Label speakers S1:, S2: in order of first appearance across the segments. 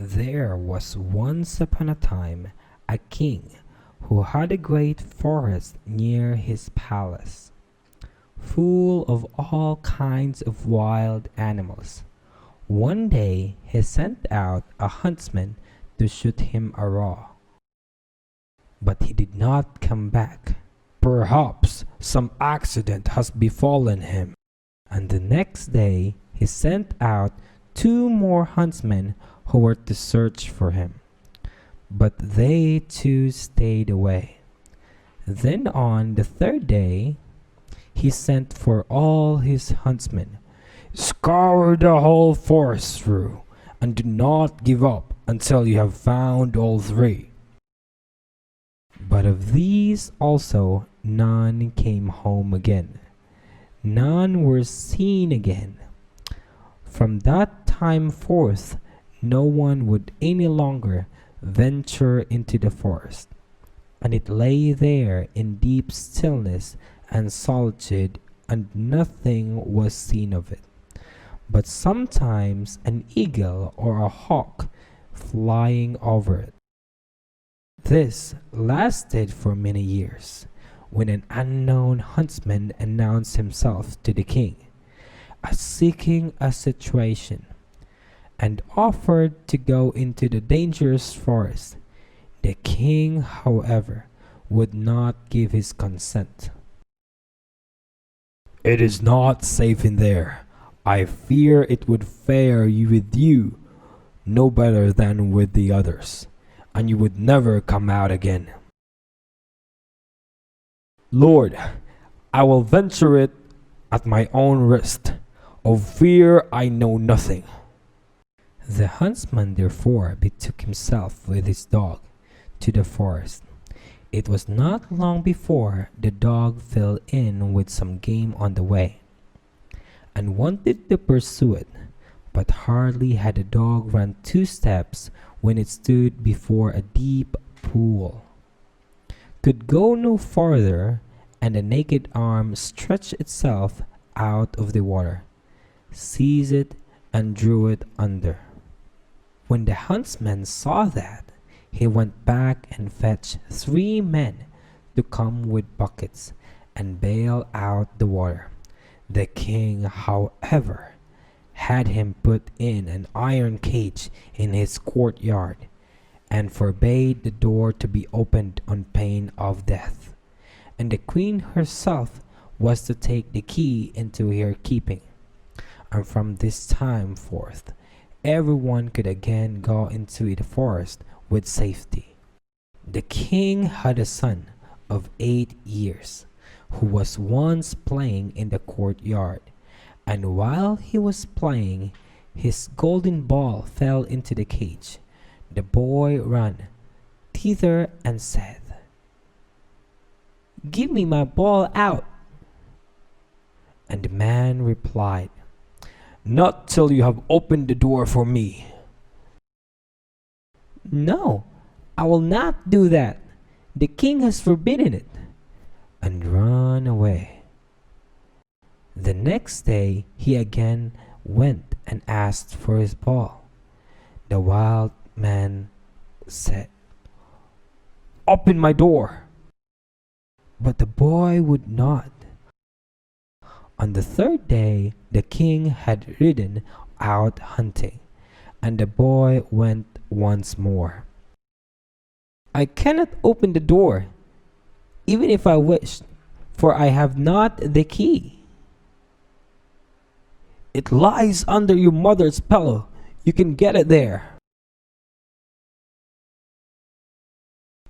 S1: There was once upon a time a king who had a great forest near his palace, full of all kinds of wild animals. One day he sent out a huntsman to shoot him a raw, but he did not come back. "Perhaps some accident has befallen him." And the next day he sent out two more huntsmen who were to search for him, but they too stayed away. Then on the third day he sent for all his huntsmen. "Scour the whole forest through, and do not give up until you have found all three." But of these also none came home again. None were seen again. From that time forth, no one would any longer venture into the forest, and it lay there in deep stillness and solitude, and nothing was seen of it, but sometimes an eagle or a hawk flying over it. This lasted for many years, when an unknown huntsman announced himself to the king as seeking a situation, and offered to go into the dangerous forest. The king, however, would not give his consent. "It is not safe in there. I fear it would fare with you no better than with the others, and you would never come out again." "Lord, I will venture it at my own risk. Of fear I know nothing." The huntsman therefore betook himself with his dog to the forest. It was not long before the dog fell in with some game on the way, and wanted to pursue it, but hardly had the dog run 2 steps when it stood before a deep pool, could go no farther, and a naked arm stretched itself out of the water, seized it, and drew it under. When the huntsman saw that, he went back and fetched 3 men to come with buckets and bail out the water. The king, however, had him put in an iron cage in his courtyard, and forbade the door to be opened on pain of death. And the queen herself was to take the key into her keeping. And from this time forth, everyone could again go into the forest with safety. The king had a son of 8 years, who was once playing in the courtyard, and while he was playing, his golden ball fell into the cage. The boy ran thither and said, "Give me my ball out." And the man replied, "Not till you have opened the door for me." "No, I will not do that. The king has forbidden it," and ran away. The next day he again went and asked for his ball. The wild man said, "Open my door." But the boy would not. On the third day the king had ridden out hunting, and the boy went once more. "I cannot open the door, even if I wished, for I have not the key." "It lies under your mother's pillow. You can get it there."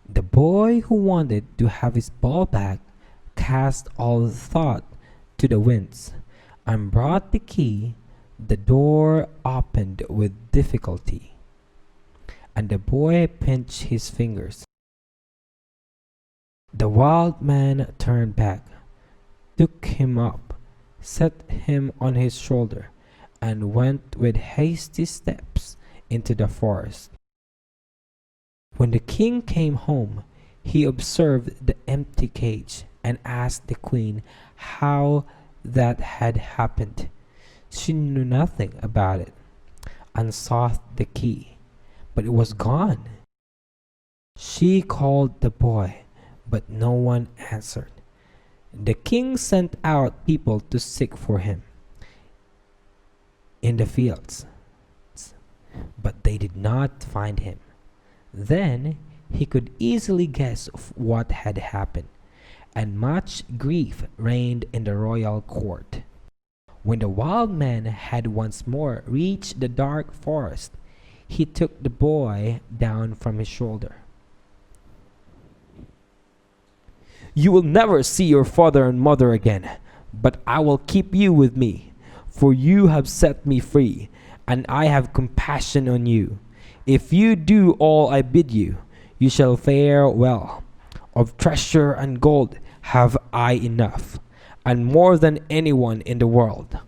S1: The boy, who wanted to have his ball back, cast all thought to the winds, and brought the key. The door opened with difficulty, and the boy pinched his fingers. The wild man turned back, took him up, set him on his shoulder, and went with hasty steps into the forest. When the king came home, he observed the empty cage, and asked the queen how that had happened. She knew nothing about it, and sought the key, but it was gone. She called the boy, but no one answered. The king sent out people to seek for him in the fields, but they did not find him. Then he could easily guess what had happened, and much grief reigned in the royal court. When the wild man had once more reached the dark forest, he took the boy down from his shoulder. "You will never see your father and mother again, but I will keep you with me, for you have set me free, and I have compassion on you. If you do all I bid you, you shall fare well. Of treasure and gold have I enough, and more than anyone in the world."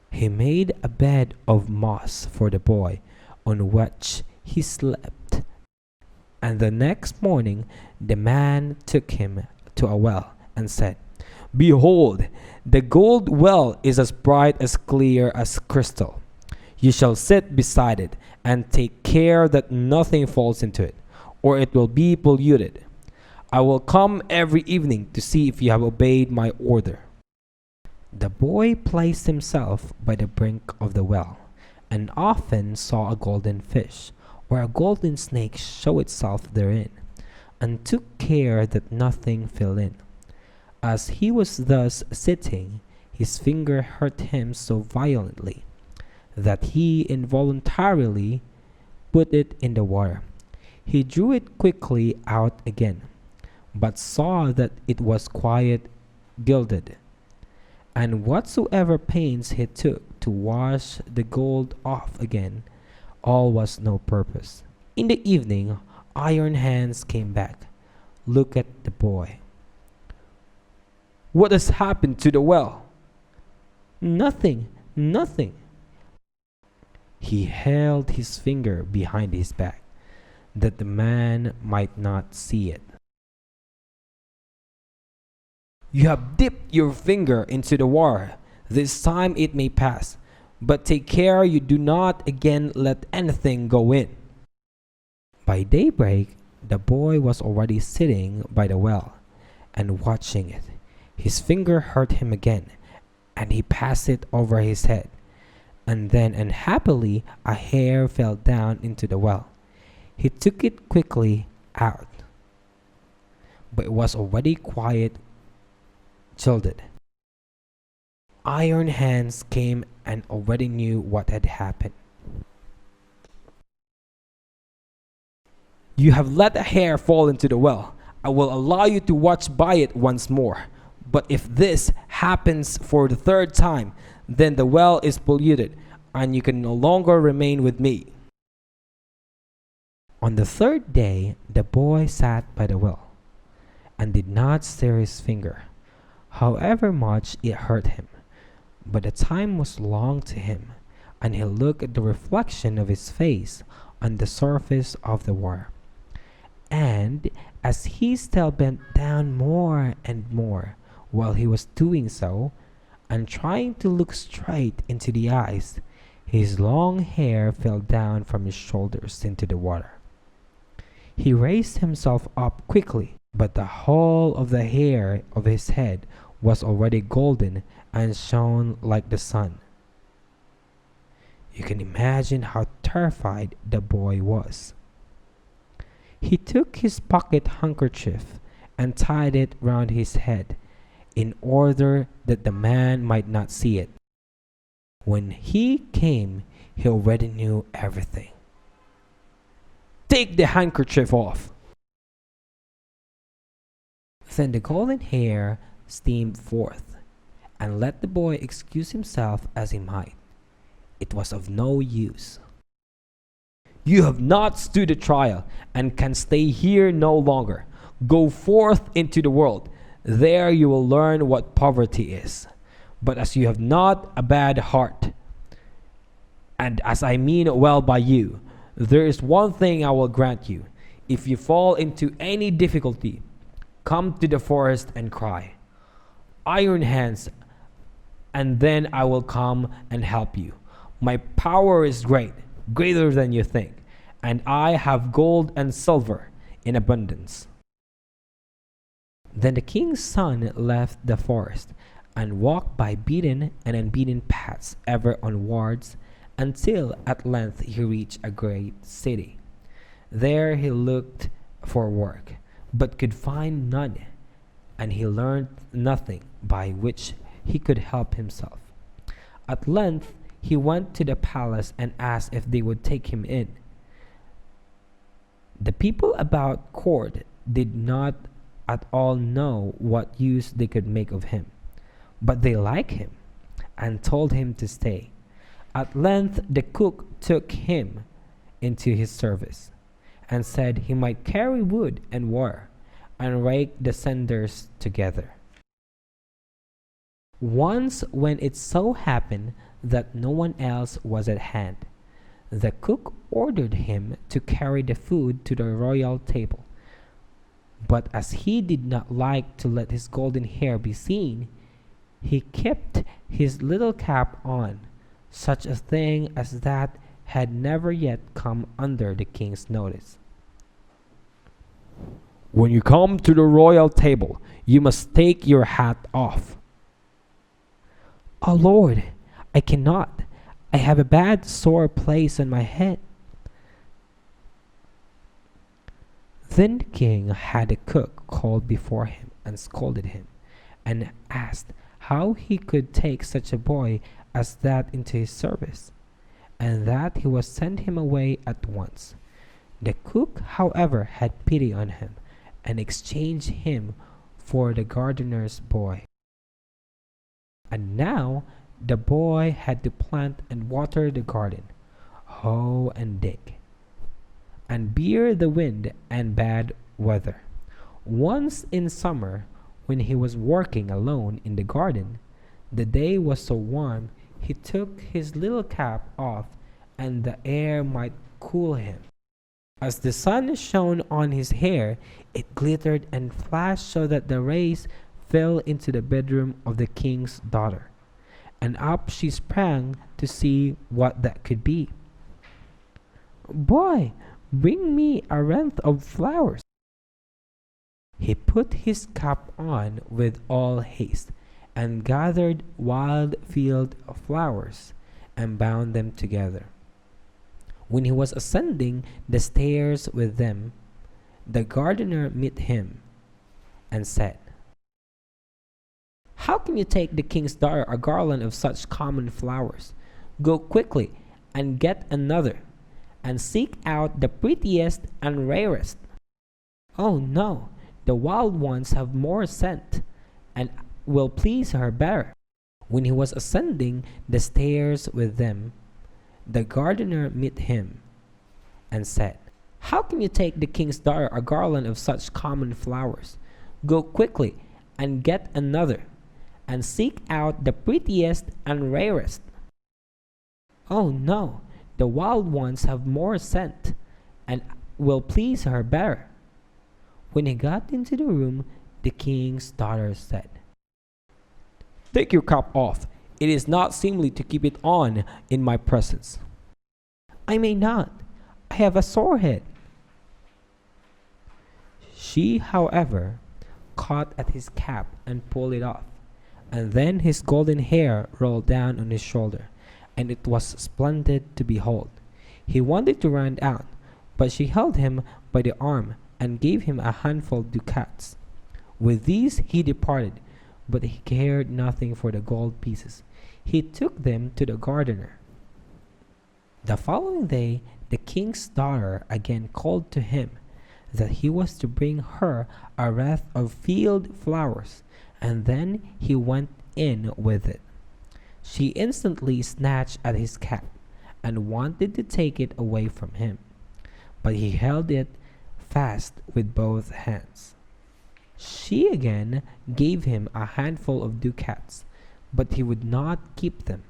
S1: He made a bed of moss for the boy, on which he slept. And the next morning the man took him to a well and said, "Behold, the gold well is as bright as clear as crystal. You shall sit beside it and take care that nothing falls into it, or it will be polluted. I will come every evening to see if you have obeyed my order." The boy placed himself by the brink of the well, and often saw a golden fish or a golden snake show itself therein, and took care that nothing fell in. As he was thus sitting, his finger hurt him so violently that he involuntarily put it in the water. He drew it quickly out again, but saw that it was quite gilded. And whatsoever pains he took to wash the gold off again, all was no purpose. In the evening, Iron Hands came back. Look at the boy. "What has happened to the well?" Nothing. He held his finger behind his back, that the man might not see it. "You have dipped your finger into the water. This time it may pass, but take care you do not again let anything go in." By daybreak, the boy was already sitting by the well and watching it. His finger hurt him again, and he passed it over his head. And then unhappily a hair fell down into the well. He took it quickly out, but it was already quite gilded. Iron Hands came and already knew what had happened. "You have let a hair fall into the well. I will allow you to watch by it once more. But if this happens for the third time, then the well is polluted, and you can no longer remain with me." On the third day, the boy sat by the well, and did not stir his finger, however much it hurt him. But the time was long to him, and he looked at the reflection of his face on the surface of the water. And as he still bent down more and more, while he was doing so, and trying to look straight into the eyes, his long hair fell down from his shoulders into the water. He raised himself up quickly, but the whole of the hair of his head was already golden and shone like the sun. You can imagine how terrified the boy was. He took his pocket handkerchief and tied it round his head, in order that the man might not see it. When he came, he already knew everything. "Take the handkerchief off." Then the golden hair steamed forth, and let the boy excuse himself as he might, it was of no use. "You have not stood the trial, and can stay here no longer. Go forth into the world. There you will learn what poverty is. But as you have not a bad heart, and as I mean well by you, there is one thing I will grant you. If you fall into any difficulty, come to the forest and cry, 'Iron Hands,' and then I will come and help you. My power is great, greater than you think, and I have gold and silver in abundance." Then the king's son left the forest and walked by beaten and unbeaten paths ever onwards until at length he reached a great city. There he looked for work, but could find none, and he learned nothing by which he could help himself. At length he went to the palace and asked if they would take him in. The people about court did not at all know what use they could make of him, but they liked him and told him to stay. At length the cook took him into his service and said he might carry wood and wire and rake the cinders together. Once, when it so happened that no one else was at hand, the cook ordered him to carry the food to the royal table. But as he did not like to let his golden hair be seen, he kept his little cap on. Such a thing as that had never yet come under the king's notice. "When you come to the royal table, you must take your hat off." "Oh Lord, I cannot. I have a bad sore place on my head." Then the king had the cook called before him and scolded him, and asked how he could take such a boy as that into his service, and that he was send him away at once. The cook, however, had pity on him, and exchanged him for the gardener's boy. And now the boy had to plant and water the garden, hoe and dig, and bear the wind and bad weather. Once in summer, when he was working alone in the garden, the day was so warm he took his little cap off, and the air might cool him. As the sun shone on his hair, it glittered and flashed so that the rays fell into the bedroom of the king's daughter, and up she sprang to see what that could be. "Boy, bring me a wreath of flowers." He put his cap on with all haste, and gathered wild field flowers, and bound them together. When he was ascending the stairs with them, the gardener met him, and said, "How can you take the king's daughter a garland of such common flowers? Go quickly and get another, and seek out the prettiest and rarest." "Oh no, the wild ones have more scent, and will please her better." When he was ascending the stairs with them, the gardener met him, and said, "How can you take the king's daughter a garland of such common flowers? Go quickly and get another, and seek out the prettiest and rarest." "Oh no, the wild ones have more scent, and will please her better." When he got into the room, the king's daughter said, "Take your cap off. It is not seemly to keep it on in my presence." "I may not. I have a sore head." She, however, caught at his cap and pulled it off, and then his golden hair rolled down on his shoulder, and it was splendid to behold. He wanted to run out, but she held him by the arm and gave him a handful of ducats. With these he departed, but he cared nothing for the gold pieces. He took them to the gardener. The following day the king's daughter again called to him that he was to bring her a wreath of field flowers, and then he went in with it. She instantly snatched at his cap and wanted to take it away from him, but he held it fast with both hands. She again gave him a handful of ducats, but he would not keep them,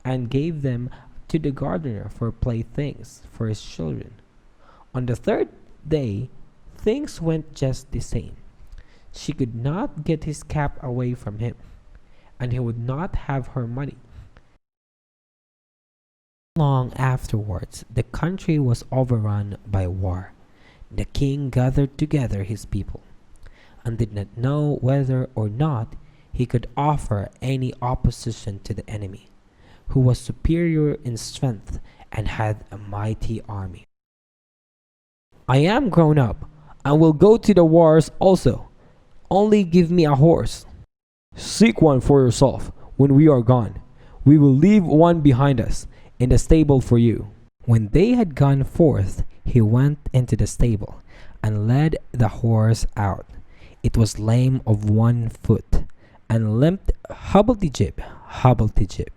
S1: and gave them to the gardener for playthings for his children. On the third day, things went just the same. She could not get his cap away from him, and he would not have her money. Long afterwards, the country was overrun by war. The king gathered together his people and did not know whether or not he could offer any opposition to the enemy, who was superior in strength and had a mighty army. I am grown up and will go to the wars also. Only give me a horse. Seek one for yourself when we are gone. We will leave one behind us in the stable for you. When they had gone forth, he went into the stable and led the horse out. It was lame of one foot and limped hobblety-jib, hobblety-jib.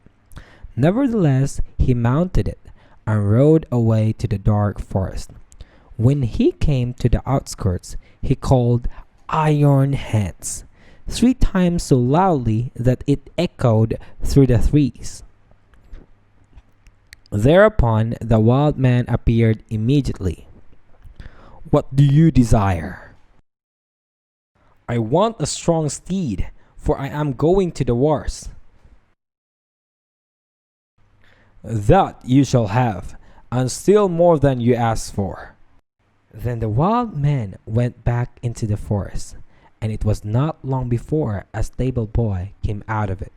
S1: Nevertheless, he mounted it and rode away to the dark forest. When he came to the outskirts, he called Iron Hands 3 times so loudly that it echoed through the trees. Thereupon the wild man appeared immediately. What do you desire? I want a strong steed, for I am going to the wars. That you shall have, and still more than you asked for. Then the wild man went back into the forest, and it was not long before a stable boy came out of it,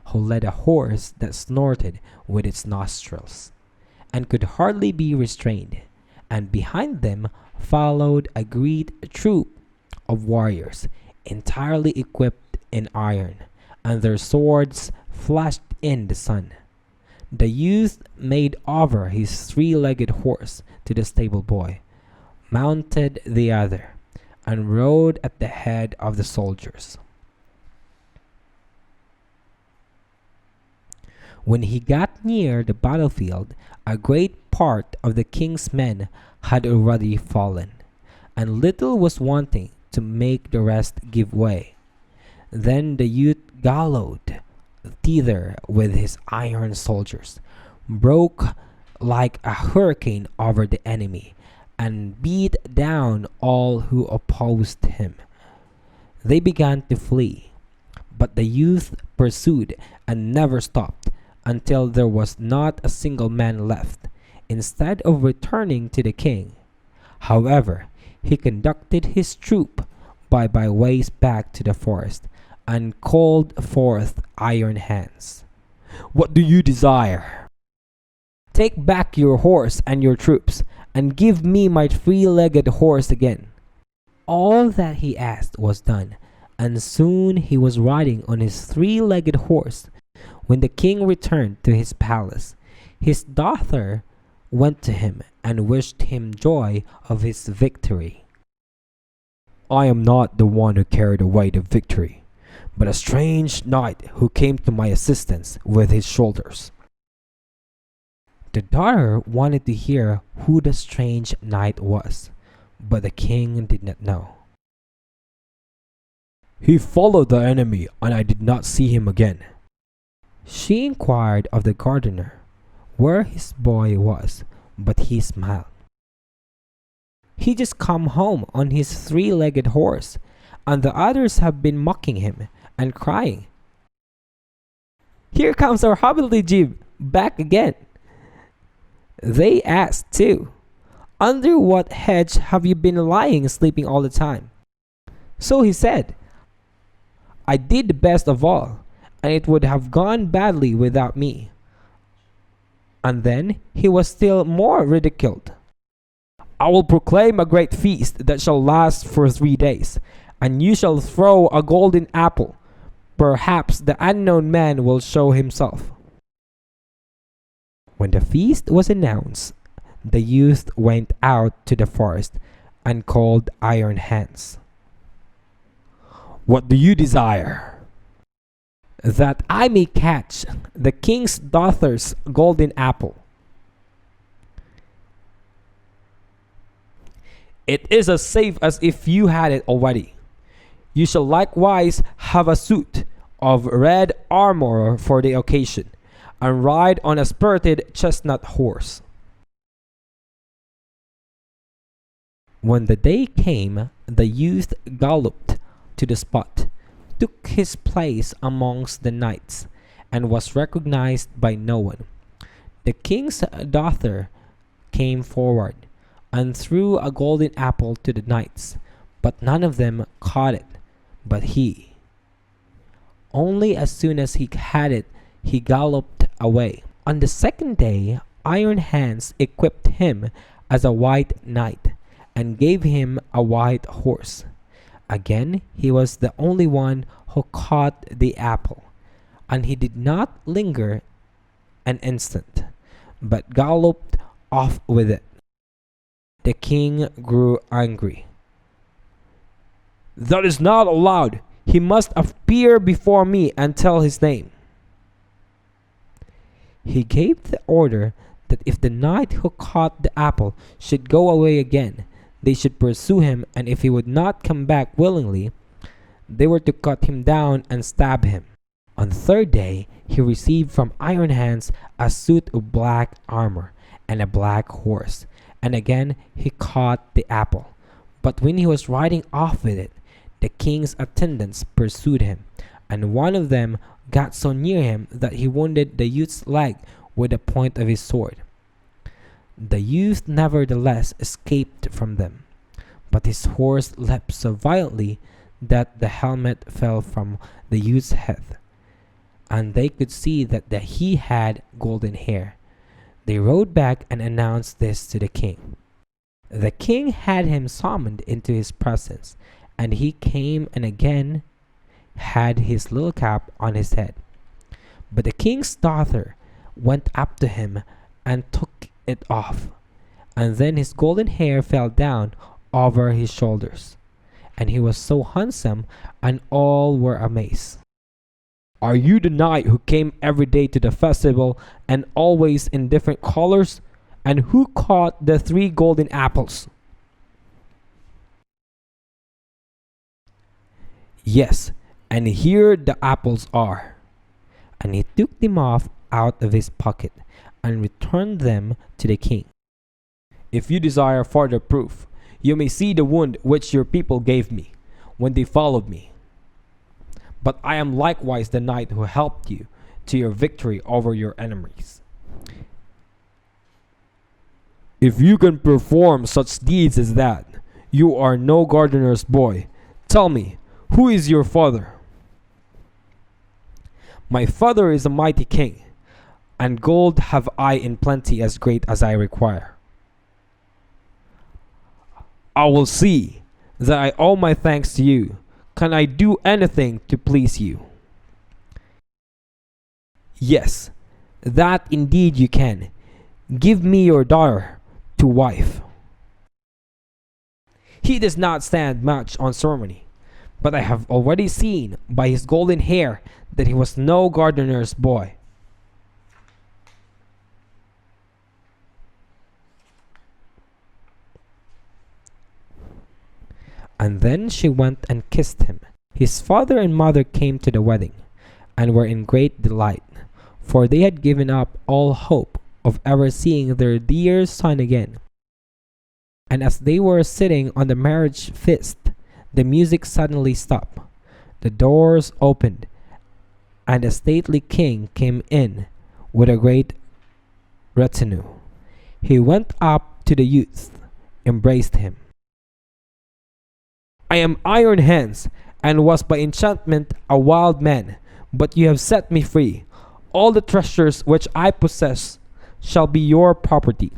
S1: who led a horse that snorted with its nostrils, and could hardly be restrained, and behind them followed a great troop of warriors, entirely equipped in iron, and their swords flashed in the sun. The youth made over his 3-legged horse to the stable boy, mounted the other, and rode at the head of the soldiers. When he got near the battlefield, a great part of the king's men had already fallen, and little was wanting to make the rest give way. Then the youth galloped thither with his iron soldiers, broke like a hurricane over the enemy, and beat down all who opposed him. They began to flee, but the youth pursued and never stopped until there was not a single man left. Instead of returning to the king, however, he conducted his troop by ways back to the forest and called forth Iron Hands. What do you desire? Take back your horse and your troops, and give me my 3-legged horse again. All that he asked was done, and soon he was riding on his 3-legged horse. When the king returned to his palace, his daughter went to him and wished him joy of his victory. I am not the one who carried away the victory, but a strange knight who came to my assistance with his shoulders. The daughter wanted to hear who the strange knight was, but the king did not know. He followed the enemy, and I did not see him again. She inquired of the gardener where his boy was, but he smiled. He just come home on his 3-legged horse, and the others have been mocking him and crying. Here comes our hobblety-jib back again. They asked too, under what hedge have you been lying sleeping all the time? So he said, I did the best of all, and it would have gone badly without me. And then he was still more ridiculed. I will proclaim a great feast that shall last for 3 days, and you shall throw a golden apple. Perhaps the unknown man will show himself. When the feast was announced, the youth went out to the forest and called Iron Hands. What do you desire? That I may catch the king's daughter's golden apple. It is as safe as if you had it already. You shall likewise have a suit of red armor for the occasion, and ride on a spirited chestnut horse. When the day came, the youth galloped to the spot, took his place amongst the knights, and was recognized by no one. The king's daughter came forward and threw a golden apple to the knights, but none of them caught it, but he. Only as soon as he had it, he galloped away. On the second day, Iron Hands equipped him as a white knight and gave him a white horse. Again, he was the only one who caught the apple, and he did not linger an instant, but galloped off with it. The king grew angry. "That is not allowed. He must appear before me and tell his name." He gave the order that if the knight who caught the apple should go away again, they should pursue him, and if he would not come back willingly, they were to cut him down and stab him. On the third day, he received from Iron Hands a suit of black armor and a black horse, and again he caught the apple. But when he was riding off with it, the king's attendants pursued him, and one of them got so near him that he wounded the youth's leg with the point of his sword. The youth nevertheless escaped from them, but his horse leapt so violently that the helmet fell from the youth's head, and they could see that he had golden hair. They rode back and announced this to the king. The king had him summoned into his presence, and he came and again had his little cap on his head. But the king's daughter went up to him and took it off, and then his golden hair fell down over his shoulders, and he was so handsome, and all were amazed. "Are you the knight who came every day to the festival and always in different colors? And who caught the 3 golden apples?" "Yes, and here the apples are." And he took them off out of his pocket and returned them to the king. "If you desire further proof, you may see the wound which your people gave me when they followed me. But I am likewise the knight who helped you to your victory over your enemies. If you can perform such deeds as that, you are no gardener's boy. Tell me, who is your father?" "My father is a mighty king, and gold have I in plenty as great as I require." "I will see that I owe my thanks to you. Can I do anything to please you?" "Yes, that indeed you can. Give me your daughter to wife." He does not stand much on ceremony, but I have already seen by his golden hair that he was no gardener's boy. And then she went and kissed him. His father and mother came to the wedding, and were in great delight, for they had given up all hope of ever seeing their dear son again. And as they were sitting on the marriage feast, the music suddenly stopped. The doors opened, and a stately king came in with a great retinue. He went up to the youth, embraced him. "I am Iron Hands, and was by enchantment a wild man, but you have set me free. All the treasures which I possess shall be your property."